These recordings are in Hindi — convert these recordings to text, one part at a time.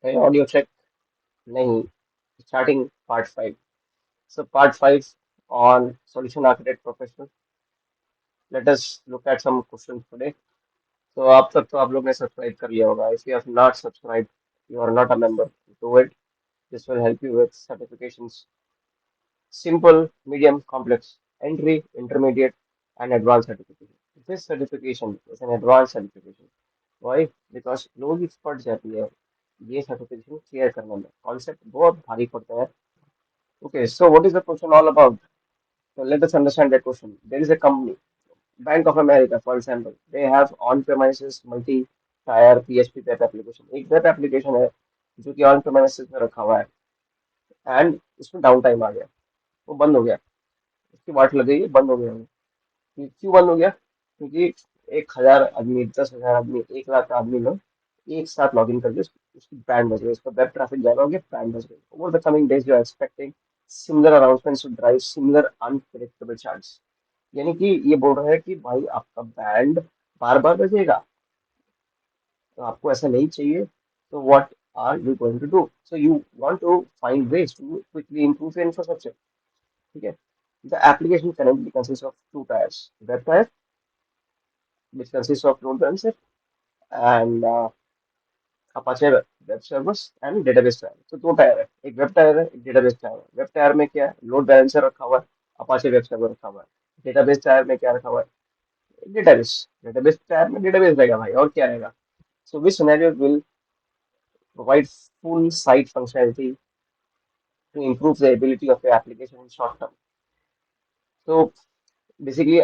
है ऑडियो चेक नहीं starting part 5 so part 5 on solution architect professional let us look at some questions today तो अब तक तो आप लोग ने सब्सक्राइब कर लिया होगा if you have not subscribe you are not a member do it this will help you with certifications simple medium complex entry intermediate and advanced certification this certification is an advanced certification why because लोग इस पढ़ जाती है ये सर्टिफिकेशन क्लियर करने में कॉन्सेप्ट बहुत भारी पड़ता है okay so what is the question all about so let us understand that question there is a company Bank of America for example they have on premises multi tier PHP web application एक वेब एप्लीकेशन है जो कि ऑन premises में रखा हुआ है एंड उसमें डाउन टाइम आ गया वो बंद हो गया उसकी वाट लग गई बंद हो गया वो। क्यों बंद हो गया क्योंकि 1,000 आदमी 10,000 आदमी 1 लाख आदमी लोग एक साथ लॉग इन करके उसकी बैंड बज गई उसका वेब ट्रैफिक ज्यादा हो गया बैंड बज गई over the coming days you are expecting similar announcements to drive similar unpredictable charts यानी कि ये बोल रहा है कि भाई आपका बैंड बार बार बजेगा तो आपको ऐसा नहीं चाहिए तो what are you going to do so you want to find ways to quickly improve your infrastructure ठीक है the application currently consists of two tiers web tier which consists of load balancer and Apache Web Service and database tyre तो दो टायर है एक वेब टायर है एक डेटाबेस टायर है वेब टायर में क्या है लोड बैलेंसर रखा हुआ है अपाचे वेब सर्वर रखा हुआ है डेटाबेस टायर में क्या रखा हुआ है डेटाबेस डेटाबेस टायर में डेटाबेस रहेगा भाई और क्या रहेगा so which scenario will provide full site functionality to improve the ability of your application in short term तो बेसिकली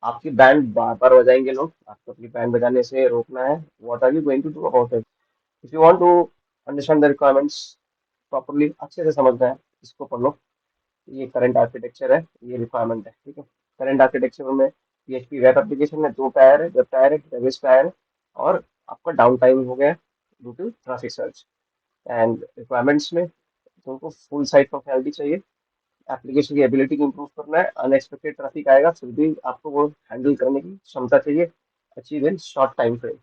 आपकी बैंड बार बार बजाएंगे लोग आपको अपनी बैंड बजाने से रोकना है what are you going to do about it if you want to understand the requirements properly अच्छे से समझना है इसको पढ़ लो ये करंट आर्किटेक्चर है ये रिक्वायरमेंट है ठीक है करंट आर्किटेक्चर में पीएचपी वेब एप्लीकेशन में दो टायर है वेब टायर है डेटाबेस टायर है और आपका डाउन टाइम हो गया due to traffic search and requirements में तुमको फुल साइट फंक्शनैलिटी चाहिए एप्लीकेशन की एबिलिटी को इंप्रूव करना है अनएक्सपेक्टेड ट्रैफिक आएगा फिर भी आपको वो हैंडल करने की क्षमता चाहिए achieve in short time frame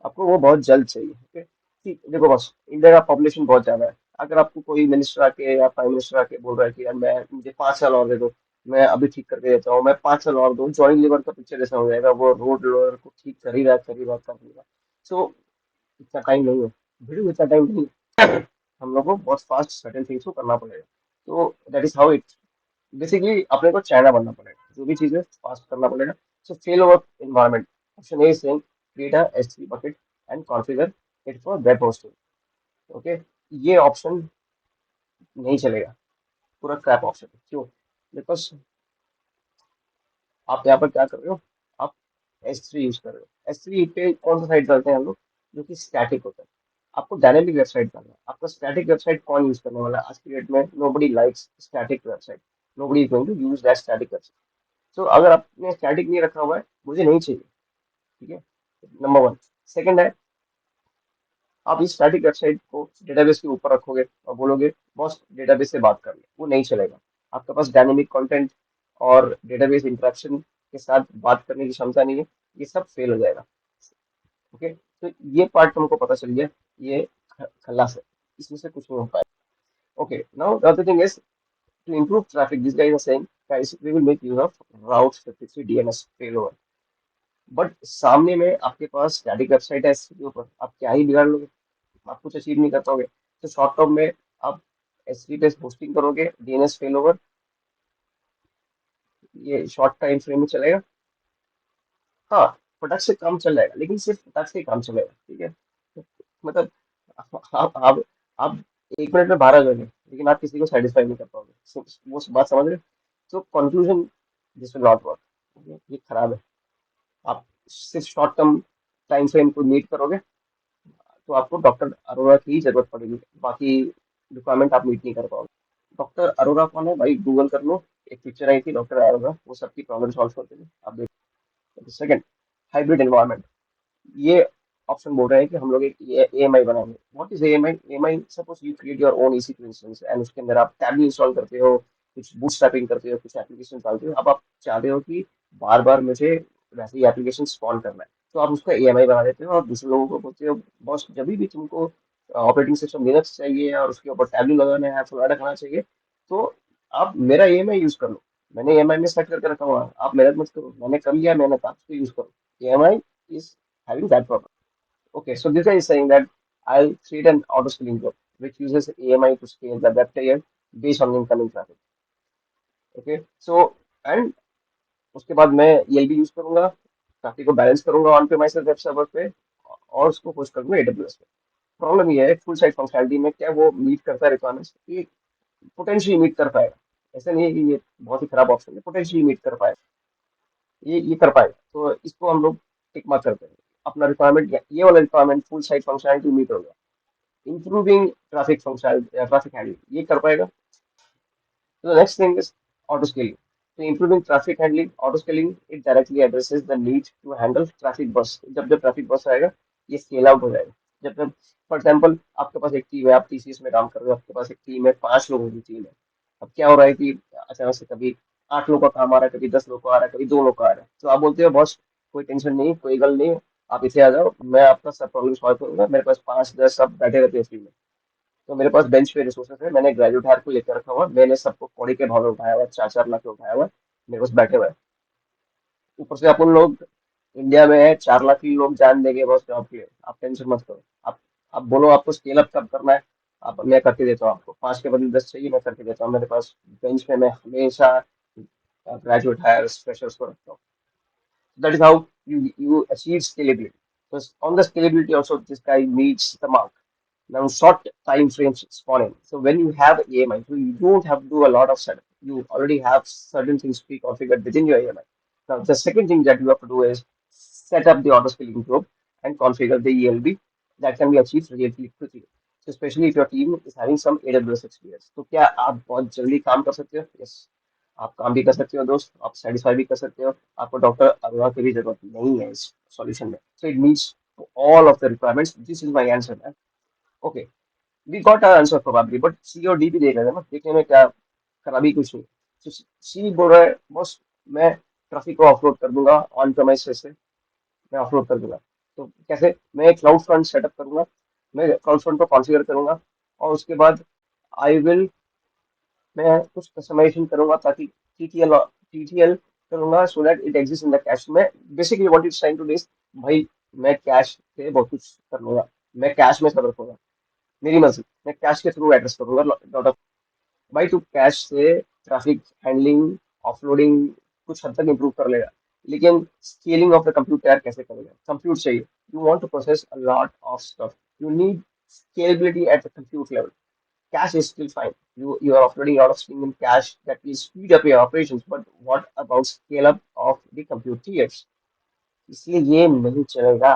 आपको वो बहुत जल्द चाहिए ओके ठीक देखो बस इंडिया का पॉपुलेशन बहुत ज्यादा है अगर आपको कोई मिनिस्टर आके या प्राइम मिनिस्टर आके बोल रहा है कि यार मैं मुझे 5 साल और दे दो मैं अभी ठीक करके देता हूँ मैं 5 साल और दूँ जॉइंट लीवर का पिक्चर जैसा हो जाएगा वो रोड रोलर को ठीक कर ही रहा कर ही रहा सो इतना टाइम नहीं है वीडियो इतना टाइम नहीं है। हम लोग को बहुत फास्ट सर्टेन थिंग्स को करना पड़ेगा तो that is how it basically अपने को चाइना बनना पड़ेगा जो भी चीजें फास्ट करना पड़ेगा so fail over environment option a saying create a S3 bucket and configure it for web hosting okay ये ऑप्शन नहीं चलेगा पूरा क्रैप ऑप्शन है क्यों बिकॉज आप यहाँ पर क्या कर रहे हो आप S3 यूज कर रहे हो S3 पे कौन सा साइट डालते हैं हम लोग जो कि स्टैटिक होता है आपको डायनेमिक वेबसाइट डालना है आपका स्टैटिक वेबसाइट कौन यूज करने वाला है आज की डेट में nobody likes static website nobody is going to use that static website तो अगर आपने स्टैटिक नहीं रखा हुआ है मुझे नहीं चाहिए ठीक है नंबर वन सेकंड है आप इस स्टैटिक वेबसाइट को डेटाबेस के ऊपर रखोगे और बोलोगे बॉस डेटाबेस से बात कर ले वो नहीं चलेगा आपके पास डायनेमिक कंटेंट और डेटाबेस इंटरेक्शन के साथ बात करने की क्षमता नहीं है ये सब फेल हो जाएगा ओके तो ये पार्ट तुमको पता चल गया ये खल्लास है इसमें से कुछ नहीं हो पाएगा okay now the other thing is to improve traffic these guys are saying guys we will make use of route 53 DNS failover but सामने में आपके पास स्टैटिक वेबसाइट है इसके ऊपर आप क्या ही बिगाड़ लोगे आप कुछ अचीव नहीं कर पाओगे तो शॉर्ट टर्म में आप S3 पे होस्टिंग करोगे DNS फेल ओवर ये शॉर्ट टाइम फ्रेम में चलेगा हाँ फटाक से काम चल जाएगा लेकिन सिर्फ फटाक से ही काम चलेगा ठीक है मतलब आप 1 मिनट में 12 जगह लेकिन आप किसी को सेटिस्फाई नहीं कर पाओगे वो बात समझ रहे तो conclusion this will not work ये खराब है आप सिर्फ शॉर्ट टर्म टाइम फ्रेम को मीट करोगे तो आपको डॉक्टर अरोड़ा की ही जरूरत पड़ेगी बाकी रिक्वायरमेंट आप मीट नहीं कर पाओगे डॉक्टर अरोड़ा कौन है भाई गूगल कर लो एक पिक्चर आई थी डॉक्टर अरोड़ा वो सबकी प्रॉब्लम सॉल्व करते थे आप देखो सेकंड हाइब्रिड एनवायरनमेंट ये ऑप्शन बोल रहे हैं कि हम लोग एक AMI बनाएंगे what is AMI suppose you create your own EC2 instance and उसके अंदर आप टैब इंस्टॉल करते हो कुछ बूटस्ट्रैपिंग करते हो कुछ एप्लीकेशन डालते हो अब आप चाहते हो कि बार बार मुझे वैसे ही एप्लीकेशन स्पॉन करना है तो आप उसका AMI बना देते हो और दूसरे लोगों को बोलते हो बॉस जब भी तुमको ऑपरेटिंग सिस्टम लिनक्स चाहिए और उसके ऊपर टैब्लू लगाना है, फुलाना खाना चाहिए, तो आप मेरा ईएमआई यूज कर लो। मैंने ईएमआई में सेट करके रखा हुआ है, आप मेहनत मत करो, मैंने कर लिया, मैंने आप उसको यूज करो। EMI is having that problem. Okay, so this guy is saying that I'll create an auto scaling job which uses AMI to scale the web tier based on incoming traffic. Okay, so and उसके बाद मैं ELB यूज करूंगा, ट्रैफिक को बैलेंस करूंगा ऑन प्रेमाइसेस वेब सर्वर पे, और उसको होस्ट करूंगा AWS पे। प्रॉब्लम ये है फुल साइट फंक्शनलिटी में, क्या वो मीट करता है रिक्वायरमेंट्स? ये पोटेंशियली मीट कर पाएगा, ऐसा नहीं है कि ये बहुत ही खराब ऑप्शन है, पोटेंशियली मीट कर पाएगा, ये कर पाएगा, तो इसको हम लोग टिक मार्क करते हैं। अपना रिक्वायरमेंट, ये वाला requirement full site functionality meet होगा। Improving traffic function, traffic handling, ये कर पाएगा। So the next thing is auto scaling. So improving traffic handling, auto scaling, it directly addresses the need to handle traffic burst. जब जब ट्रैफिक बस आएगा, ये स्केल आउट हो जाएगा। जब जब फॉर एग्जाम्पल आपके पास एक टीम है, आप टीसीएस में काम कर रहे हो, आपके पास एक टीम है, 5 लोगों की टीम है। अब क्या हो रहा है कि अचानक से कभी 8 लोगों का काम आ रहा है, कभी 10 लोग का आ रहा है, कभी 2 लोग का आ रहा है, तो आप बोलते हो बॉस कोई टेंशन नहीं, कोई गल नहीं, आप इसे आ जाओ, मैं आपका सब प्रॉब्लम सॉल्व करूंगा, मेरे पास 5-10 सब बैठे रहते हैं उस टीम में। तो मेरे पास बेंच पे रिसोर्सेस है, मैंने ग्रेजुएट हायर को लेकर रखा हुआ, मैंने सबको कौड़ी के भाव में उठाया हुआ, 4-4 लाख में उठाया हुआ, मेरे पास बैठे हुए हैं। ऊपर से अपन लोग इंडिया में है, 4 लाख ही लोग जान देंगे बस जॉब के लिए, आप टेंशन मत करो। आप बोलो आपको स्केल अप कब करना है, आप मैं करके देता हूँ आपको, 5 के बदले 10 चाहिए, मैं करके देता हूँ। मेरे पास बेंच पे मैं हमेशा ग्रेजुएट हायर फ्रेशर्स को रखता हूँ। That is how you achieve scalability. So on the scalability also, this guy meets the mark. Now short time frames spawning. So when you have AMI, so you don't have to do a lot of setup. You already have certain things pre-configured within your AMI. Now the second thing that you have to do is set up the auto scaling group and configure the ELB that can be achieved relatively quickly. So especially if your team is having some AWS experience. तो क्या आप बहुत जल्दी काम कर सकते हो? Yes. आप काम भी कर सकते हो दोस्त, आप सेटिस्फाई भी कर सकते हो, आपको डॉक्टर अरोड़ा की भी जरूरत नहीं है इस सॉल्यूशन में। So it means all of the requirements, this is my answer man. Okay, we got our answer probably, but C और डी भी देख रहे थे ना, देखने में क्या खराबी कुछ नहीं। तो सी बोल रहा है बस मैं ट्रैफिक को ऑफलोड कर दूंगा ऑन प्रेमाइस से, मैं ऑफलोड कर दूंगा। तो कैसे? मैं एक क्लाउड फ्रंट सेटअप करूंगा, मैं क्लाउड फ्रंट को कॉन्फ़िगर करूंगा, और उसके बाद आई विल, मैं कुछ कस्टमाइजेशन करूंगा ताकि टीटीएल करूंगा so that it exist in the cache में। Basically what is trying to this, भाई मैं कैश से बहुत कुछ कर लूंगा, मैं कैश में सब रखूंगा, मेरी मर्जी, मैं कैश के थ्रू एड्रेस करूंगा डॉट ऑफ। भाई तू कैश से ट्रैफिक हैंडलिंग, ऑफलोडिंग कुछ हद तक इंप्रूव कर लेगा, लेकिन स्केलिंग ऑफ द कंप्यूट यार कैसे करेगा? कंप्यूट चाहिए, you want to process a lot of stuff, you need scalability at the compute level. Cache is still fine. You are offloading a lot of steam in cache that will speed up your operations. But what about scale up of the compute tiers? इसलिए ये नहीं चलेगा।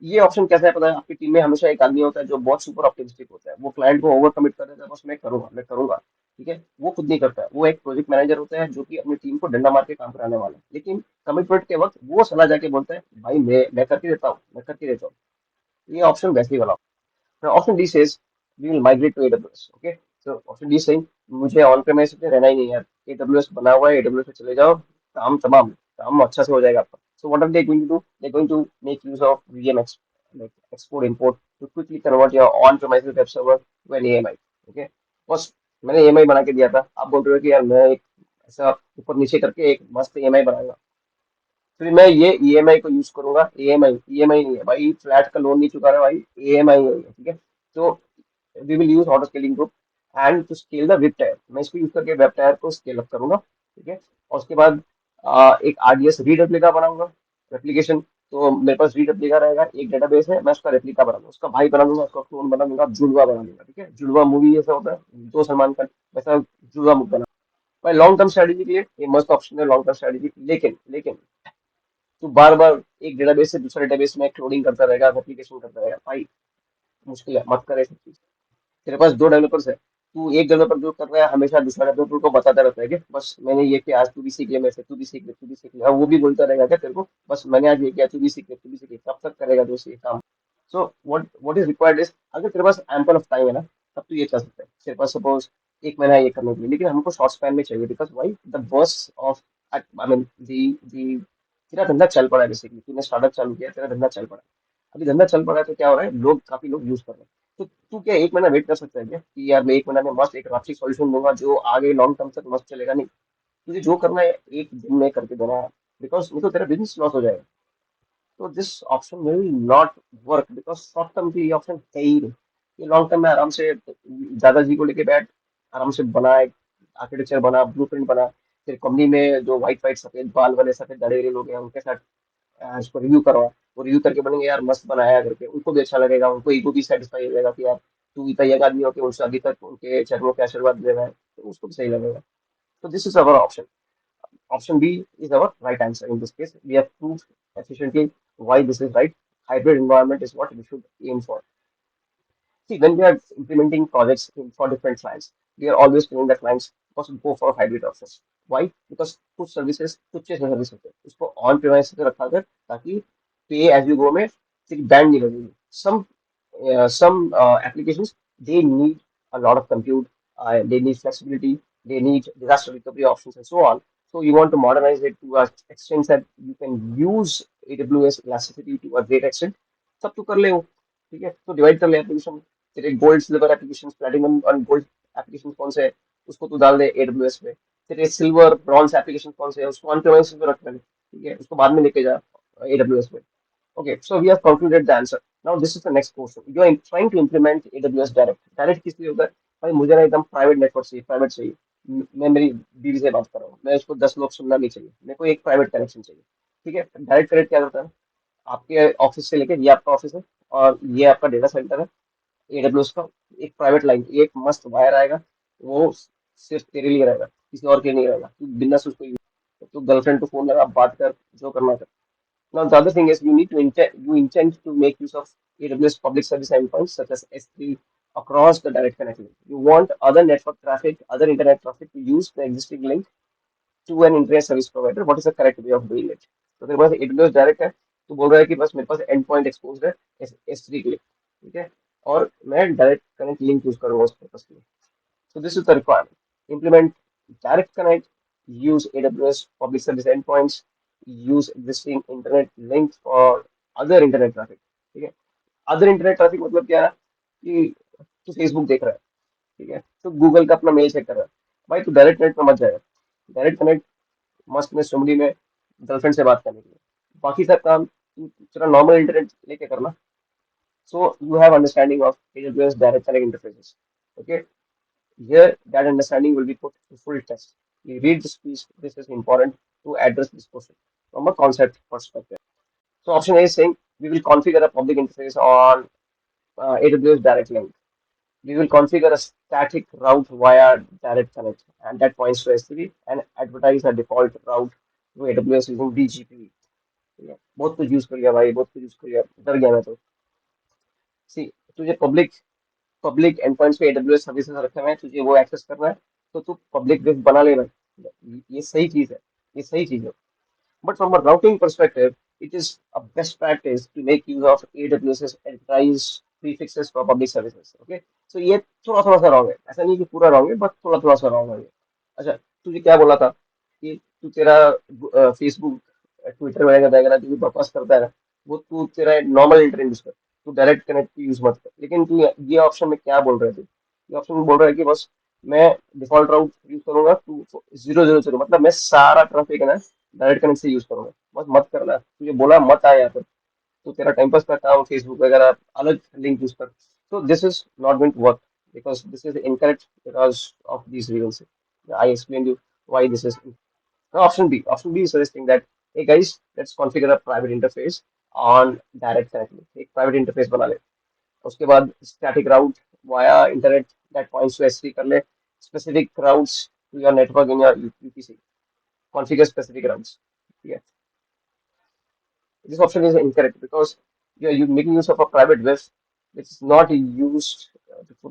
ये ऑप्शन कैसा है पता है? आपकी टीम में हमेशा एक आदमी होता है जो बहुत सुपर ऑप्टिमिस्टिक होता है, वो क्लाइंट को ओवर कमिट कर देता है, बस मैं करूंगा मैं करूंगा, ठीक है, वो खुद नहीं करता है। वो एक प्रोजेक्ट मैनेजर होता है जो कि अपनी टीम को डंडा मार के काम कराने वाला है, लेकिन कमिटमेंट के वक्त वो सलाह जाके बोलता है भाई मैं करके देता हूँ, मैं करके देता हूँ। ये ऑप्शन वैसे ही वाला। Now, option D says we will migrate to AWS. Okay, so option D is saying मुझे ऑन प्रेमाइस पे रहना ही नहीं है, AWS बना हुआ है, AWS पे चले जाओ, काम तमाम, काम अच्छा से हो जाएगा आपका। So what are they going to do? They're going to make use of VMX, like export import, to quickly convert your on premises web server to an AMI. Okay, बस मैंने AMI बना के दिया था, आप बोल रहे हो कि यार मैं एक ऐसा ऊपर नीचे करके एक मस्त AMI बनाऊंगा, फिर मैं ये ईएमआई को यूज करूंगा। ईएमआई ईएमआई नहीं है भाई, फ्लैट का लोन नहीं चुका रहा भाई, ईएमआई है, ठीक है। तो we will use auto scaling group and to scale the web tier, मैं इसको यूज करके वेब टायर को स्केल अप करूंगा, ठीक है। और उसके बाद एक आरडीएस रीड रेप्लिका बनाऊंगा, रेप्लिकेशन। तो मेरे पास रीड रेप्लिका रहेगा, एक डेटाबेस है, मैं उसका रेप्लिका बना दूंगा, उसका भाई बना दूंगा, उसका क्लोन बना दूंगा, जुड़वा बना दूंगा, ठीक है। जुड़वा मूवी जैसा होता है, दो सलमान खान, वैसा जुड़वा बना। भाई लॉन्ग टर्म स्ट्रेटेजी के लिए ये मस्त ऑप्शन है, लॉन्ग टर्म स्ट्रेटेजी। लेकिन लेकिन तू बार बार एक डेटाबेस से दूसरे डेटाबेस में क्लोनिंग करता रहेगा, एप्लीकेशन करता रहेगा, भाई मुश्किल है, मत करे सब चीज। तेरे पास 2 डेवलपर्स है, तू एक डेवलपर जो कर रहा है हमेशा दूसरा डेवलपर को बताता रहता है कि बस मैंने ये किया, आज तू भी सीख ले मेरे से, तू भी सीख ले, तू भी सीख ले, और वो भी बोलता रहेगा क्या तेरे को, बस मैंने आज ये किया, तू भी सीख ले, तू भी सीख ले, कब तक करेगा दोस्त ये काम? So what is required is, अगर तेरे पास एम्पल ऑफ टाइम है ना, तब तू ये कर सकता है। तेरे पास सपोज 1 महीना है ये करने के लिए, लेकिन हमको शॉर्ट स्पैन में चाहिए, because why the worst of, I mean the तेरा धंधा चल पड़ा है, बेसिकली तूने स्टार्टअप चालू किया, तेरा धंधा चल पड़ा है। अभी धंधा चल पड़ा है तो क्या हो रहा है, लोग काफी लोग यूज कर रहे हैं। तो तू क्या 1 महीना वेट कर सकता है क्या कि यार मैं 1 महीना में मस्त एक राफी सॉल्यूशन दूंगा जो आगे लॉन्ग टर्म तक मस्त चलेगा? नहीं, तुझे जो करना है 1 दिन में करके देना है, बिकॉज नहीं तो तेरा बिजनेस लॉस हो जाएगा। तो this option will not work because short term के लिए ऑप्शन है ही नहीं। ये लॉन्ग टर्म में आराम से दादाजी को लेके बैठ, आराम से बना एक आर्किटेक्चर, बना ब्लूप्रिंट, बना फिर कंपनी में जो व्हाइट व्हाइट सफेद बाल वाले सफेद दाढ़ी वाले लोग हैं उनके साथ इसको रिव्यू करवा। वो रिव्यू करके बोलेंगे यार मस्त बनाया करके, उनको भी अच्छा लगेगा, उनको ईगो भी सेटिस्फाई हो जाएगा कि यार तू इतना यंग आदमी हो कि उनसे अभी तक उनके चरणों के आशीर्वाद दे रहा है, तो उसको भी सही लगेगा। तो this is our option. Option B is our right answer in this case. We have proved efficiently why this is right. Hybrid environment is what we should aim for. See, when we are implementing projects for different clients, we are always telling the clients first go for hybrid options. Why? Because कुछ सर्विसेज कुछ सर्विस होते हैं उसको ऑन प्रेमाइस पे रखा कर, ताकि पे एज यू गो में तेरी बैंड नहीं लगेगी। Some applications, they need a lot of compute, they need flexibility, they need disaster recovery options and so on. So you want to modernize it to a extent that you can use AWS elasticity to a great extent। सब तो कर ले वो, ठीक है? तो डिवाइड कर ले एप्लीकेशन, तेरे गोल्ड सिल्वर एप्लीकेशन, प्लैटिनम और गोल्ड एप्लीकेशन कौन से है उसको तू डाल दे एडब्ल्यूएस पे। तेरे सिल्वर ब्रॉन्ज एप्लीकेशन कौन से है उसको ऑन प्रेमाइस पे रख ले, ठीक है? उसको बाद में लेके जा एडब्ल्यूएस पे। Okay, so we have concluded the answer. Now this is the next question. You are trying to implement AWS Direct. Direct किस लिए होता है? भाई मुझे ना एकदम प्राइवेट नेटवर्क चाहिए, प्राइवेट चाहिए। मैं मेरी बीवी से बात कर रहा हूँ, मैं उसको 10 लोग सुनना नहीं चाहिए, मेरे को एक प्राइवेट कनेक्शन चाहिए। ठीक है, डायरेक्ट कनेक्ट क्या करता है? आपके ऑफिस से लेके, ये आपका ऑफिस है और ये आपका डेटा सेंटर है एडब्ल्यूएस का, एक प्राइवेट लाइन, एक मस्त वायर आएगा, वो सिर्फ तेरे लिए रहेगा, किसी और के लिए नहीं रहेगा। तू बिंदास उसको तो गर्लफ्रेंड को फोन लगा, बात कर, जो करना कर। Now, the other thing is you intend to make use of AWS public service endpoints such as S3 across the direct connect link. You want other network traffic, other internet traffic to use the existing link to an internet service provider. What is the correct way of doing it? तो तेरे पास AWS डायरेक्ट है, तो बोल रहा है कि बस मेरे पास एंड पॉइंट एक्सपोज है S3 के लिए, ठीक है? और मैं डायरेक्ट कनेक्ट लिंक यूज करूंगा उस पर्पस के लिए। So this is the requirement. Implement direct connect, use AWS public service endpoints, use existing internet links for other internet traffic। ठीक है? अदर इंटरनेट ट्रैफिक मतलब क्या है कि तू फेसबुक देख रहा है, ठीक है, तो गूगल का अपना मेल चेक कर रहा है, भाई तू डायरेक्ट कनेक्ट में मत जाएगा। डायरेक्ट कनेक्ट मस्त में सुमडी में गर्लफ्रेंड से बात करने के लिए, बाकी सब काम तू तेरा नॉर्मल इंटरनेट लेके करना। So you have understanding of AWS direct connect interfaces. Okay, here, that understanding will be put to full test. You read this piece, this is important to address this question from a concept perspective. So, option A is saying we will configure a public interface on AWS Direct Link. We will configure a static route via Direct Connect, and that points to S3 and advertise a default route to AWS using BGP। ठीक है, बहुत कुछ यूज कर लिया भाई, बहुत कुछ यूज कर लिया, डर गया मैं तो। सी, तुझे पब्लिक एंड पॉइंट्स पे AWS सर्विसेज रखे हुए हैं, तुझे वो एक्सेस करना है, तो तू पब्लिक वेब बना लेना। ये सही चीज है, ये सही चीज है। But from a routing perspective, it is a best practice to make use of AWS's enterprise prefixes for public services। Okay, so ये थोड़ा थोड़ा सा रॉन्ग है, ऐसा नहीं कि पूरा रॉन्ग है, बट थोड़ा थोड़ा सा रॉन्ग है ये। अच्छा, तुझे क्या बोला था कि तू तेरा फेसबुक ट्विटर वगैरह वगैरह जो भी बकवास करता है ना, वो तू तेरा नॉर्मल इंटरनेट यूज कर, तू डायरेक्ट कनेक्ट यूज मत कर। लेकिन तू ये ऑप्शन में क्या बोल रहे थे? ये ऑप्शन में बोल रहा है कि बस मैं डिफॉल्ट राउट यूज करूंगा, तू 000, मतलब मैं सारा ट्रैफिक है ना डायरेक्ट कनेक्ट से यूज करूंगा, बस मत करना, तुझे बोला मत आया यहाँ पर, तो तेरा टाइम पास करता हूँ फेसबुक वगैरह अलग लिंक यूज कर। तो this is not going to work because this is incorrect because of these reasons I explained you why this is। now option B is suggesting that hey guys, let's configure a private interface on direct connect। एक प्राइवेट इंटरफेस बना ले, उसके बाद static route via internet that points to S3 कर ले, specific routes to your network in your VPC, configure specific routes. ठीक है, this option is incorrect because you're making use of a private web which is not used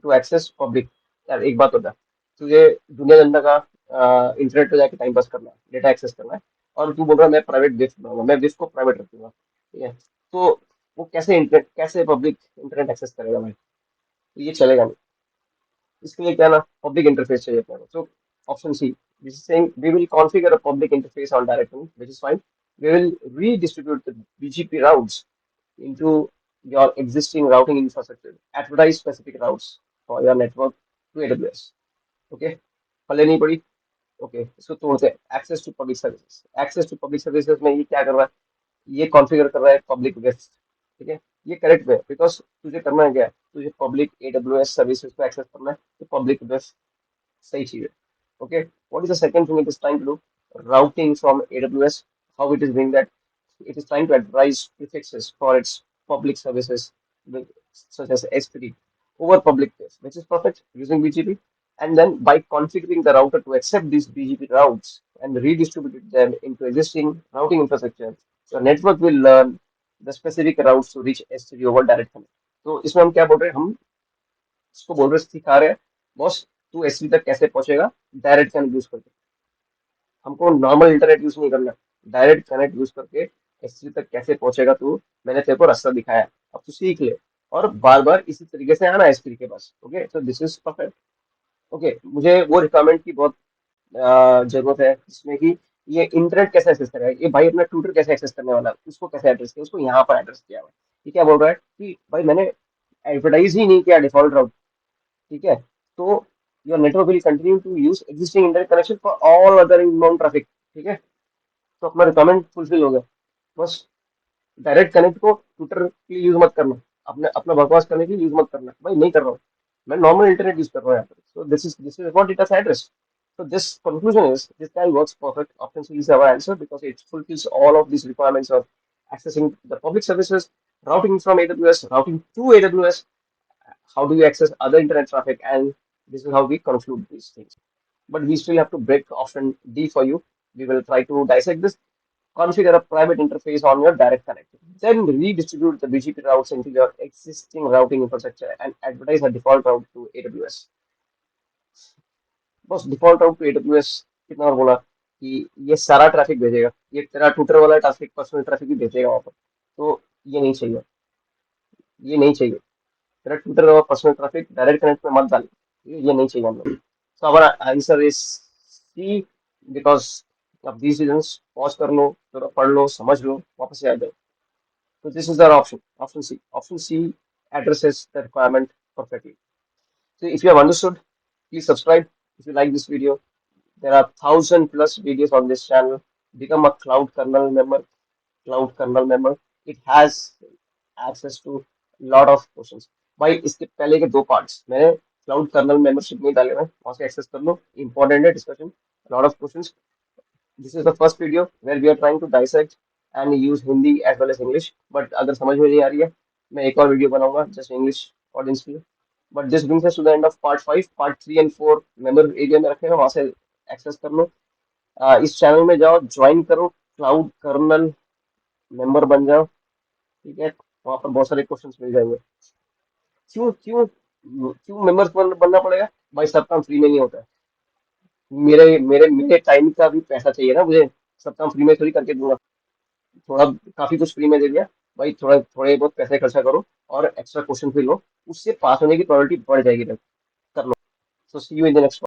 to access public। यार एक बात होता है, तुझे दुनिया जनता का इंटरनेट पे जाके टाइम पास करना है, डेटा एक्सेस करना है, और तू बोल रहा है मैं प्राइवेट वेब बनाऊंगा, मैं वेब को प्राइवेट रखूंगा, ठीक है? तो वो कैसे इंटरनेट, कैसे पब्लिक इंटरनेट एक्सेस करेगा भाई? तो ये चलेगा नहीं। इसके लिए क्या ना, पब्लिक इंटरफेस चाहिए अपने को। So option C, this is saying we will configure a public interface on direct link, which is fine. We will redistribute the BGP routes into your existing routing infrastructure. Advertise specific routes for your network to AWS. Okay, पल्ले नहीं पड़ी. ओके, इसको तोड़ते हैं. Access to public services. Access to public services में ये क्या कर रहा है? ये कॉन्फ़िगर कर रहा है पब्लिक वेस्ट. ठीक है, ये करेक्ट है बिकॉज तुझे करना है क्या? तुझे पब्लिक AWS सर्विसेज को एक्सेस करना है, तो पब्लिक वेस्ट सही चीज है. Okay, what is the second thing it is trying to do? Routing from AWS. How it is doing that? It is trying to advise prefixes for its public services, such as S3, over public place, which is perfect using BGP. And then by configuring the router to accept these BGP routes and redistribute them into existing routing infrastructure, your network will learn the specific routes to reach S3 over direct connect. तो इसमें हम क्या बोल रहे हैं? हम इसको बोल रहे सिखा रहे हैं, बॉस तू एसवी तक कैसे पहुंचेगा डायरेक्ट कनेक्ट यूज करके. हमको नॉर्मल इंटरनेट यूज नहीं करना, डायरेक्ट कनेक्ट यूज करके एसवी तक कैसे पहुंचेगा तू. मैंने तेरे को रास्ता दिखाया, अब तू सीख ले और बार बार इसी तरीके से आना एसपी के पास. Okay, so this is perfect. Okay, मुझे वो रिक्वायरमेंट की बहुत जरूरत है जिसमें कि ये इंटरनेट कैसे एक्सेस करेगा. ये भाई अपना ट्विटर कैसे एक्सेस करने वाला है, उसको कैसे एड्रेस किया, उसको यहाँ पर एड्रेस किया हुआ है. ये क्या बोल रहा है कि भाई मैंने एडवर्टाइज ही नहीं किया डिफॉल्ट राउट. ठीक है, तो your network will continue to use existing internet connection for all other inbound traffic. ठीक है, तो अपना रिक्वायरमेंट फुलफिल हो गया. बस डायरेक्ट कनेक्ट को ट्विटर के लिए यूज मत करना, अपने अपना बकवास करने के लिए यूज मत करना. भाई नहीं कर रहा हूँ, मैं नॉर्मल इंटरनेट यूज कर रहा हूँ यहाँ पर. सो this is what it has address. So this conclusion is this guy works perfect. Option C is our answer because it fulfills all of these requirements of accessing the public services, routing from AWS, routing to AWS, how do you access other internet traffic, and this is how we conclude these things. But we still have to break option D for you. We will try to dissect this. Configure a private interface on your direct connect. Then redistribute the BGP routes into your existing routing infrastructure and advertise a default route to AWS. बस डिफॉल्ट राउट टू AWS कितना और बोला कि ये सारा ट्रैफिक भेजेगा, ये तेरा ट्विटर वाला ट्रैफिक पर्सनल ट्रैफिक भी भेजेगा वहाँ पर. तो ये नहीं चाहिए, ये नहीं चाहिए. तेरा ट्विटर और पर्सनल ट्रैफिक डायरेक्ट कनेक्ट में मत डाल, ये नहीं चाहिए हम लोग. सो हमारा आंसर इज सी बिकॉज अब these reasons पॉज कर लो, थोड़ा पढ़ लो, समझ लो, वापस से आ जाओ. So this is our option, option C. Option C addresses the requirement perfectly. So if you have understood, please subscribe. If you like this video, there are 1,000+ videos on this channel. Become a Cloud Kernel member. Cloud Kernel member. It has access to lot of questions. भाई इसके पहले के दो पार्ट्स मैंने क्लाउड कर्नल मेंबरशिप में डाले हैं, वहां से एक्सेस कर लो. इंपॉर्टेंट है discussion, lot of questions. This is the first video where we are trying to dissect and use Hindi as well as English. But अगर समझ में नहीं आ रही है, मैं एक और वीडियो बनाऊंगा जस्ट इंग्लिश ऑडियंस के लिए. But this brings us to the end of part 5. Part 3 and 4 member area में रखे हैं, वहां से एक्सेस कर लो. इस चैनल में जाओ, ज्वाइन करो, क्लाउड कर्नल मेंबर बन जाओ. ठीक है, वहां पर बहुत सारे क्वेश्चंस मिल जाएंगे. क्यों क्यों क्यों मेंबर्स बनना पड़ेगा? भाई सब काम फ्री में नहीं होता है. मेरे मेरे मेरे टाइम का भी पैसा चाहिए ना मुझे. सब काम फ्री में थोड़ी करके दूंगा. थोड़ा काफी कुछ फ्री में दे दिया, भाई थोड़ा थोड़े बहुत पैसे खर्चा करो और एक्स्ट्रा क्वेश्चन भी लो, उससे पास होने की प्रोबेबिलिटी बढ़ जाएगी. कर लो. सो सी यू इन द नेक्स्ट.